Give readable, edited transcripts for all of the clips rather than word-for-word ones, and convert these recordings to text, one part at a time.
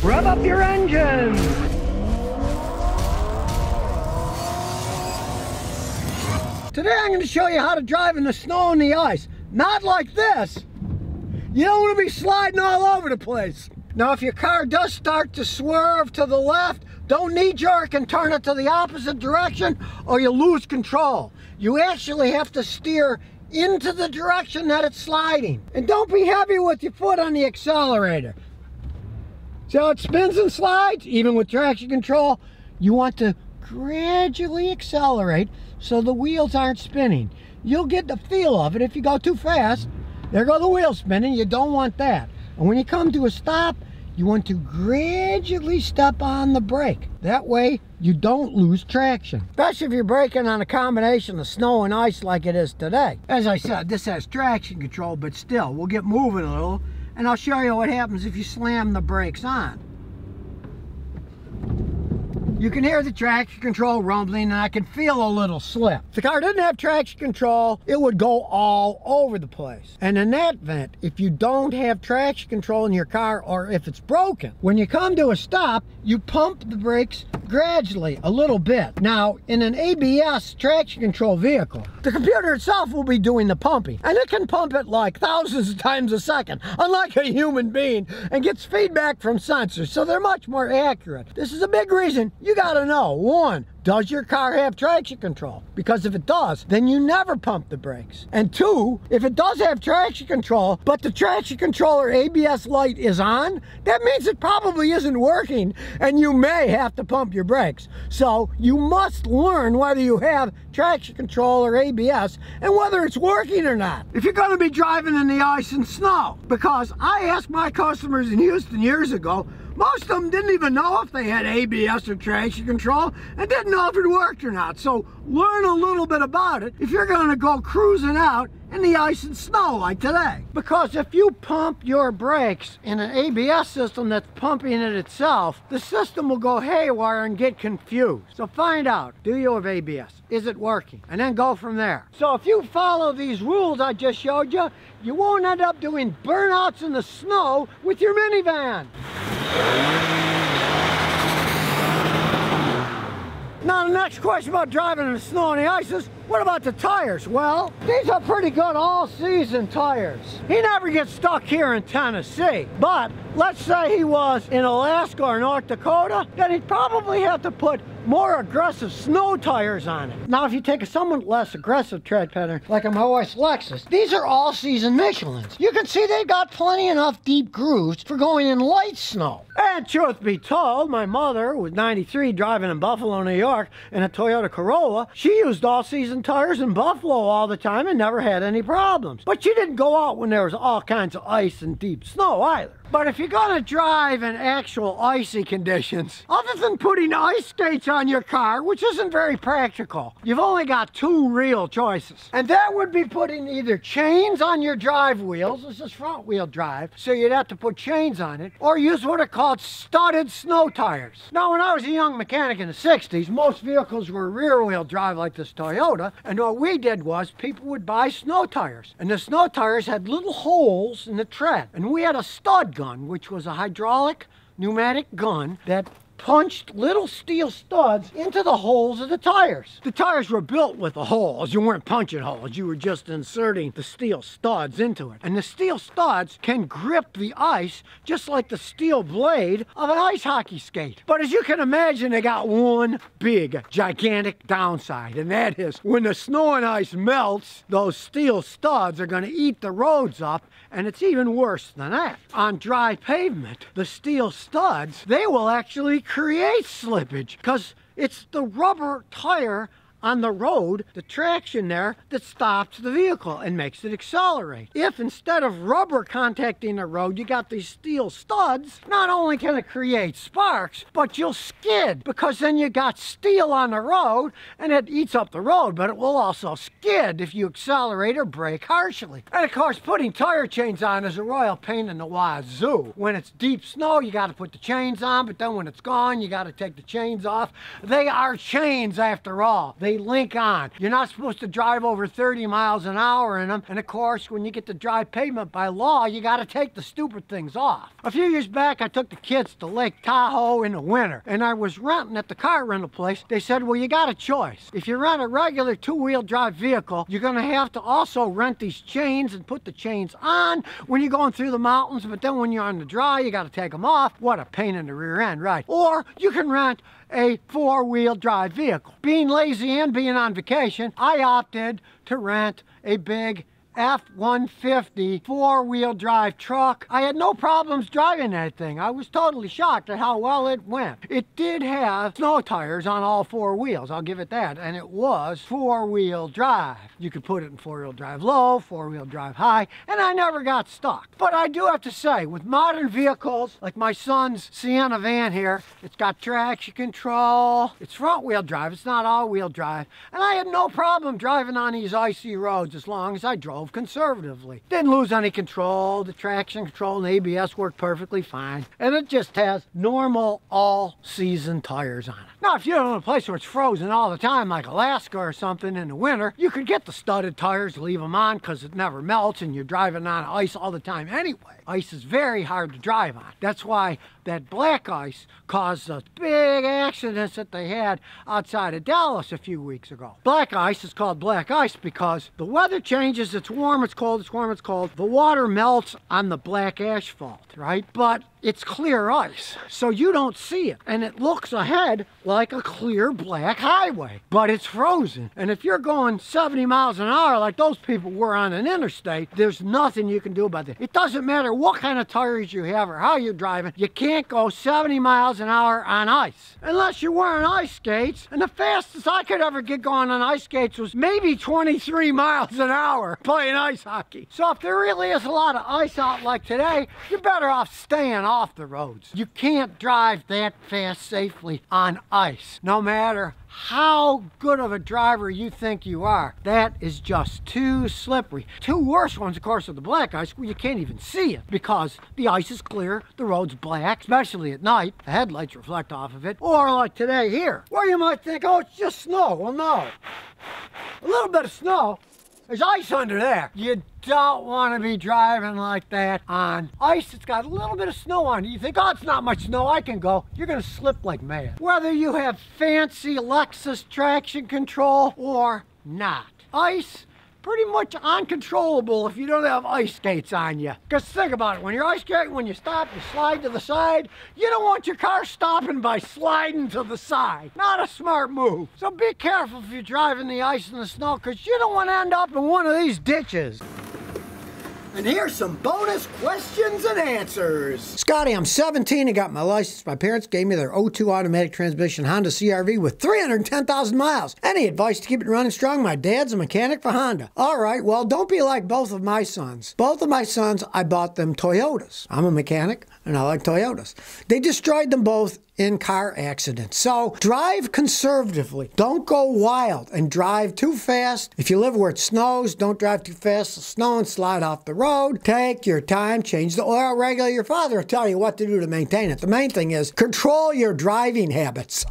Rev up your engine! Today I'm going to show you how to drive in the snow and the ice. Not like this. You don't want to be sliding all over the place. Now if your car does start to swerve to the left, don't knee jerk and turn it to the opposite direction or you lose control. You actually have to steer into the direction that it's sliding. And don't be heavy with your foot on the accelerator. See how it spins and slides? Even with traction control, you want to gradually accelerate so the wheels aren't spinning. You'll get the feel of it if you go too fast. There go the wheels spinning. You don't want that. And when you come to a stop, you want to gradually step on the brake. That way you don't lose traction, especially if you're braking on a combination of snow and ice like it is today. As I said, this has traction control, but still, we'll get moving a little and I'll show you what happens if you slam the brakes on. You can hear the traction control rumbling and I can feel a little slip. If the car didn't have traction control, it would go all over the place. And in that event, if you don't have traction control in your car or if it's broken, when you come to a stop, you pump the brakes gradually, a little bit. Now, in an ABS traction control vehicle, the computer itself will be doing the pumping. And it can pump it like thousands of times a second, unlike a human being, and gets feedback from sensors, so they're much more accurate. This is a big reason you gotta know, one, does your car have traction control? Because if it does, then you never pump the brakes. And two, if it does have traction control, but the traction control or ABS light is on, that means it probably isn't working and you may have to pump your brakes. So you must learn whether you have traction control or ABS and whether it's working or not. If you're gonna be driving in the ice and snow, because I asked my customers in Houston years ago, most of them didn't even know if they had ABS or traction control and didn't know if it worked or not. So learn a little bit about it if you're going to go cruising out in the ice and snow like today. Because if you pump your brakes in an ABS system that's pumping it itself, the system will go haywire and get confused. So find out, do you have ABS? Is it working? And then go from there. So if you follow these rules I just showed you, you won't end up doing burnouts in the snow with your minivan. Now the next question about driving in the snow and the ice is, what about the tires? Well, these are pretty good all-season tires. He never gets stuck here in Tennessee, but let's say he was in Alaska or North Dakota, then he'd probably have to put more aggressive snow tires on it. Now if you take a somewhat less aggressive tread pattern, like on my wife's Lexus, these are all-season Michelins. You can see they've got plenty enough deep grooves for going in light snow. And truth be told, my mother was 93 driving in Buffalo, New York in a Toyota Corolla. She used all-season tires in Buffalo all the time and never had any problems. But she didn't go out when there was all kinds of ice and deep snow either. But if you're gonna drive in actual icy conditions, other than putting ice skates on your car, which isn't very practical, you've only got two real choices. And that would be putting either chains on your drive wheels, this is front wheel drive, so you'd have to put chains on it, or use what are called studded snow tires. Now when I was a young mechanic in the 60s, most vehicles were rear wheel drive like this Toyota, and what we did was people would buy snow tires. And the snow tires had little holes in the tread, and we had a stud gun, which was a hydraulic pneumatic gun that punched little steel studs into the holes of the tires. The tires were built with the holes. You weren't punching holes. You were just inserting the steel studs into it. And the steel studs can grip the ice just like the steel blade of an ice hockey skate. But as you can imagine, they got one big, gigantic downside, and that is when the snow and ice melts, those steel studs are going to eat the roads up, and it's even worse than that. On dry pavement, the steel studs, they will actually create slippage because it's the rubber tire on the road, the traction there, that stops the vehicle and makes it accelerate. If instead of rubber contacting the road, you got these steel studs, not only can it create sparks, but you'll skid because then you got steel on the road and it eats up the road, but it will also skid if you accelerate or brake harshly. And of course, putting tire chains on is a royal pain in the wazoo. When it's deep snow, you got to put the chains on, but then when it's gone, you got to take the chains off. They are chains after all. They they link on. You're not supposed to drive over 30 miles an hour in them, and of course, when you get to dry pavement by law, you got to take the stupid things off. A few years back, I took the kids to Lake Tahoe in the winter, and I was renting at the car rental place. They said, well, you got a choice. If you rent a regular two-wheel drive vehicle, you're going to have to also rent these chains and put the chains on when you're going through the mountains, but then when you're on the dry, you got to take them off. What a pain in the rear end, right? Or you can rent a four-wheel drive vehicle. Being lazy and being on vacation, I opted to rent a big F-150 four-wheel drive truck. I had no problems driving that thing. I was totally shocked at how well it went. It did have snow tires on all four wheels, I'll give it that, and it was four-wheel drive. You could put it in four-wheel drive low, four-wheel drive high, and I never got stuck. But I do have to say, with modern vehicles, like my son's Sienna van here, it's got traction control, it's front-wheel drive, it's not all-wheel drive, and I had no problem driving on these icy roads as long as I drove conservatively. Didn't lose any control. The traction control and ABS worked perfectly fine. And it just has normal all-season tires on it. Now, if you're in a place where it's frozen all the time, like Alaska or something in the winter, you could get the studded tires, leave them on because it never melts and you're driving on ice all the time anyway. Ice is very hard to drive on. That's why that black ice caused those big accidents that they had outside of Dallas a few weeks ago. Black ice is called black ice because the weather changes, it's warm, it's cold, it's warm, it's cold. The water melts on the black asphalt, right? But it's clear ice, so you don't see it. And it looks ahead like a clear black highway, but it's frozen. And if you're going 70 miles an hour like those people were on an interstate, there's nothing you can do about it. It doesn't matter what kind of tires you have or how you're driving, you can't go 70 miles an hour on ice unless you're wearing ice skates. And the fastest I could ever get going on ice skates was maybe 23 miles an hour playing ice hockey. So if there really is a lot of ice out like today, you're better off staying off the roads. You can't drive that fast safely on ice, no matter how good of a driver you think you are. That is just too slippery. Two worse ones, of course, are the black ice, where you can't even see it because the ice is clear, the road's black, especially at night. The headlights reflect off of it. Or like today here, where you might think, oh, it's just snow. Well, no. A little bit of snow. There's ice under there. You don't want to be driving like that on ice that's got a little bit of snow on it. You think, oh, it's not much snow, I can go. You're going to slip like mad. Whether you have fancy Lexus traction control or not. Ice, pretty much uncontrollable if you don't have ice skates on you. Because think about it, when you're ice skating, when you stop, you slide to the side. You don't want your car stopping by sliding to the side. Not a smart move. So be careful if you're driving the ice and the snow, because you don't want to end up in one of these ditches. And here's some bonus questions and answers. Scotty, I'm 17 and got my license. My parents gave me their '02 automatic transmission Honda CR-V with 310,000 miles. Any advice to keep it running strong? My dad's a mechanic for Honda. All right, well, don't be like both of my sons. Both of my sons, I bought them Toyotas. I'm a mechanic and I like Toyotas. They destroyed them both in car accidents. So drive conservatively. Don't go wild and drive too fast. If you live where it snows, don't drive too fast. Snow and slide off the road. Take your time, change the oil regularly. Your father will tell you what to do to maintain it. The main thing is control your driving habits.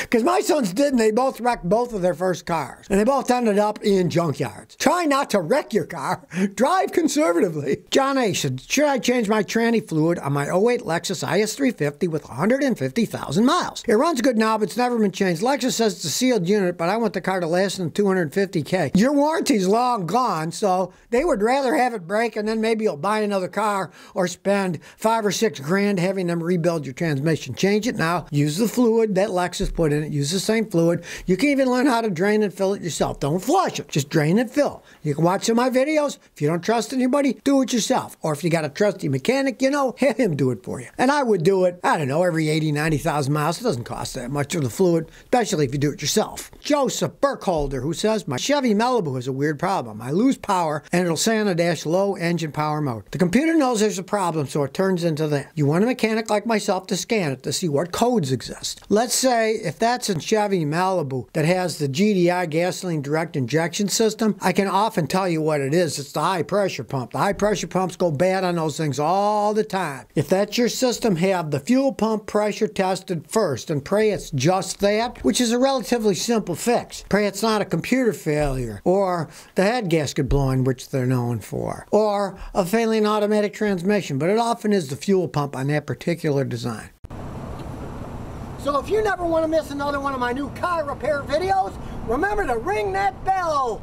Because my sons did, and they both wrecked both of their first cars. And they both ended up in junkyards. Try not to wreck your car. Drive conservatively. John A. said, should I change my tranny fluid on my '08 Lexus IS350 with 150,000 miles? It runs good now, but it's never been changed. Lexus says it's a sealed unit, but I want the car to last than 250K. Your warranty's long gone, so they would rather have it break, and then maybe you'll buy another car or spend $5 or $6 grand having them rebuild your transmission. Change it now. Use the fluid that Lexus put in it. Use the same fluid. You can even learn how to drain and fill it yourself. Don't flush it. Just drain and fill. You can watch some of my videos. If you don't trust anybody, do it yourself. Or if you got a trusty mechanic, you know, have him do it for you. And I would do it, I don't know, every 80, 90,000 miles. It doesn't cost that much for the fluid, especially if you do it yourself. Joseph Burkholder, who says, my Chevy Malibu has a weird problem. I lose power and it'll say on the dash low engine power mode. The computer knows there's a problem, so it turns into that. You want a mechanic like myself to scan it to see what codes exist. Let's say if that's a Chevy Malibu that has the GDI gasoline direct injection system, I can often tell you what it is. It's the high pressure pump. The high pressure pumps go bad on those things all the time. If that's your system, have the fuel pump pressure tested first and pray it's just that, which is a relatively simple fix. Pray it's not a computer failure or the head gasket blowing, which they're known for, or a failing automatic transmission, but it often is the fuel pump on that particular design. So if you never want to miss another one of my new car repair videos, remember to ring that bell.